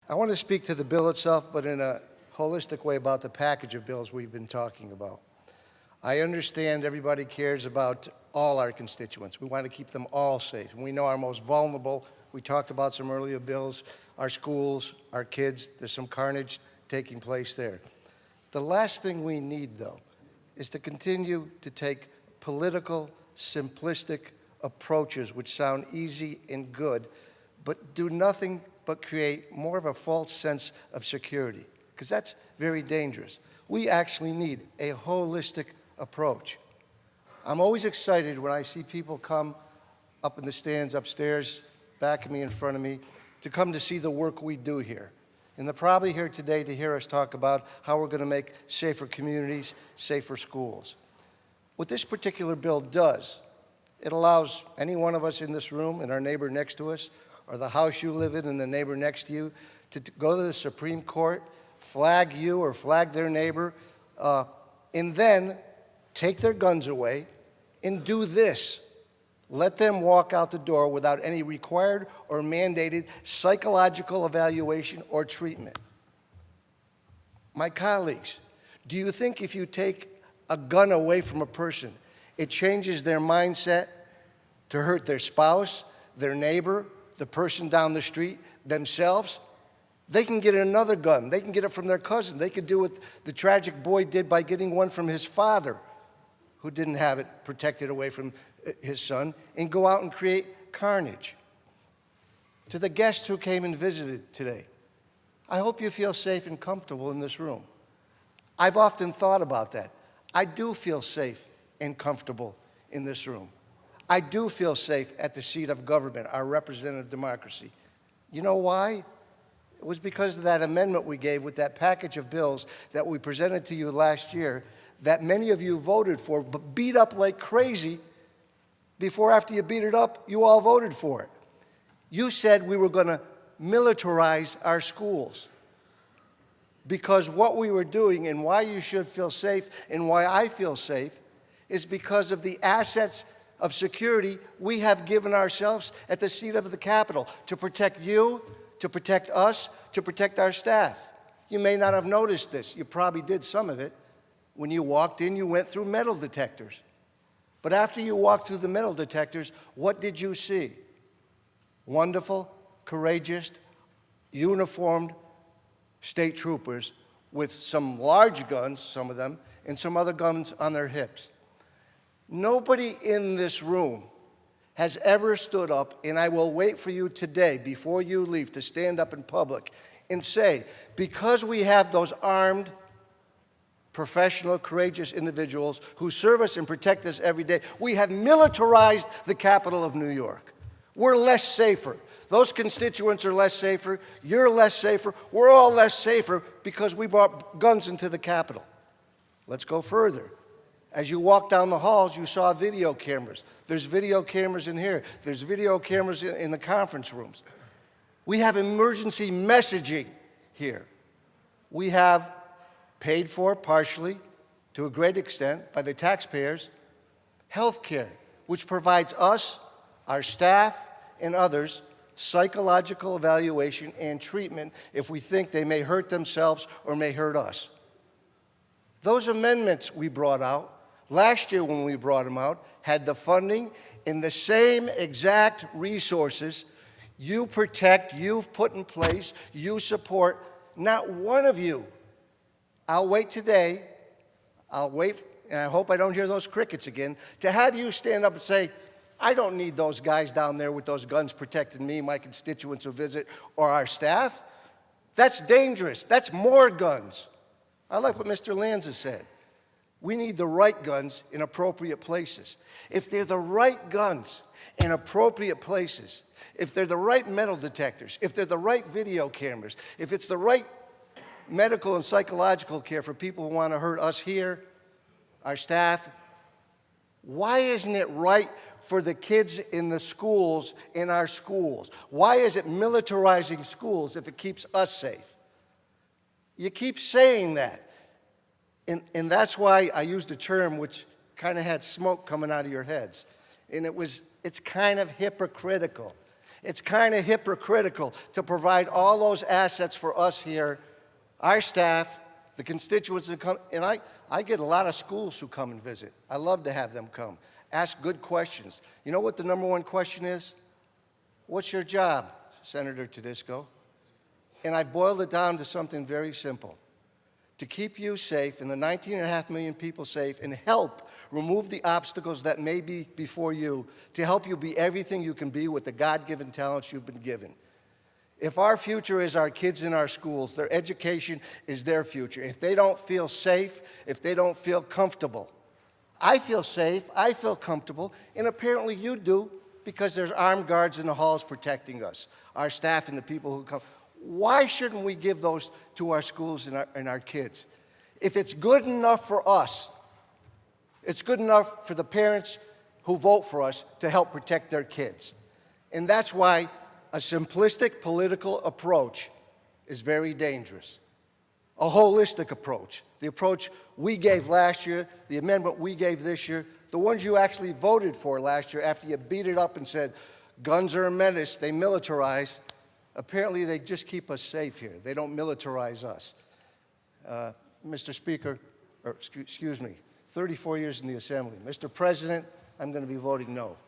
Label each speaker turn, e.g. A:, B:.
A: I want to speak to the bill itself, but in a holistic way about the package of bills we've been talking about. I understand everybody cares about all our constituents. We want to keep them all safe. And we know our most vulnerable, we talked about some earlier bills, our schools, our kids. There's some carnage taking place there. The last thing we need, though, is to continue to take political, simplistic approaches which sound easy and good, but do nothing but create more of a false sense of security, because that's very dangerous. We actually need a holistic approach. I'm always excited when I see people come up in the stands upstairs, back of me, in front of me, to come to see the work we do here. And they're probably here today to hear us talk about how we're going to make safer communities, safer schools. What this particular bill does, it allows any one of us in this room and our neighbor next to us, or the house you live in and the neighbor next to you, to go to the Supreme Court, flag you or flag their neighbor, and then take their guns away and do this. Let them walk out the door without any required or mandated psychological evaluation or treatment. My colleagues, do you think if you take a gun away from a person, it changes their mindset to hurt their spouse, their neighbor, the person down the street, themselves? They can get another gun. They can get it from their cousin. They could do what the tragic boy did by getting one from his father, who didn't have it protected away from his son, and go out and create carnage. To the guests who came and visited today, I hope you feel safe and comfortable in this room. I've often thought about that. I do feel safe and comfortable in this room. I do feel safe at the seat of government, our representative democracy. You know why? It was because of that amendment we gave with that package of bills that we presented to you last year that many of you voted for, but beat up like crazy before, after you beat it up, you all voted for it. You said we were going to militarize our schools, because what we were doing, and why you should feel safe and why I feel safe, is because of the assets of security we have given ourselves at the seat of the Capitol to protect you, to protect us, to protect our staff. You may not have noticed this. You probably did some of it. When you walked in, you went through metal detectors. But after you walked through the metal detectors, what did you see? Wonderful, courageous, uniformed state troopers with some large guns, some of them, and some other guns on their hips. Nobody in this room has ever stood up, and I will wait for you today, before you leave, to stand up in public and say, because we have those armed, professional, courageous individuals who serve us and protect us every day, we have militarized the capital of New York. We're less safer. Those constituents are less safer. You're less safer. We're all less safer because we brought guns into the Capitol. Let's go further. As you walk down the halls, you saw video cameras. There's video cameras in here. There's video cameras in the conference rooms. We have emergency messaging here. We have paid for partially, to a great extent, by the taxpayers, health care, which provides us, our staff, and others psychological evaluation and treatment if we think they may hurt themselves or may hurt us. Those amendments we brought out last year, when we brought them out, had the funding in the same exact resources you protect, you've put in place, you support. Not one of you. I'll wait today, I'll wait, and I hope I don't hear those crickets again, to have you stand up and say, I don't need those guys down there with those guns protecting me, my constituents who visit, or our staff. That's dangerous. That's more guns. I like what Mr. Lanza said. We need the right guns in appropriate places. If they're the right guns in appropriate places, if they're the right metal detectors, if they're the right video cameras, if it's the right medical and psychological care for people who want to hurt us here, our staff, why isn't it right for the kids in the schools, in our schools? Why is it militarizing schools if it keeps us safe? You keep saying that. And that's why I used a term which kind of had smoke coming out of your heads. And it's kind of hypocritical. It's kind of hypocritical to provide all those assets for us here, our staff, the constituents that come, and I get a lot of schools who come and visit. I love to have them come. Ask good questions. You know what the number one question is? What's your job, Senator Tedisco? And I've boiled it down to something very simple. To keep you safe and the 19.5 million people safe and help remove the obstacles that may be before you to help you be everything you can be with the God-given talents you've been given. If our future is our kids in our schools, their education is their future. If they don't feel safe, if they don't feel comfortable, I feel safe, I feel comfortable, and apparently you do because there's armed guards in the halls protecting us, our staff and the people who come. Why shouldn't we give those to our schools and our kids? If it's good enough for us, it's good enough for the parents who vote for us to help protect their kids. And that's why a simplistic political approach is very dangerous. A holistic approach, the approach we gave last year, the amendment we gave this year, the ones you actually voted for last year after you beat it up and said, guns are a menace, they militarize. Apparently, they just keep us safe here. They don't militarize us. Mr. Speaker, or excuse me, 34 years in the Assembly. Mr. President, I'm going to be voting no.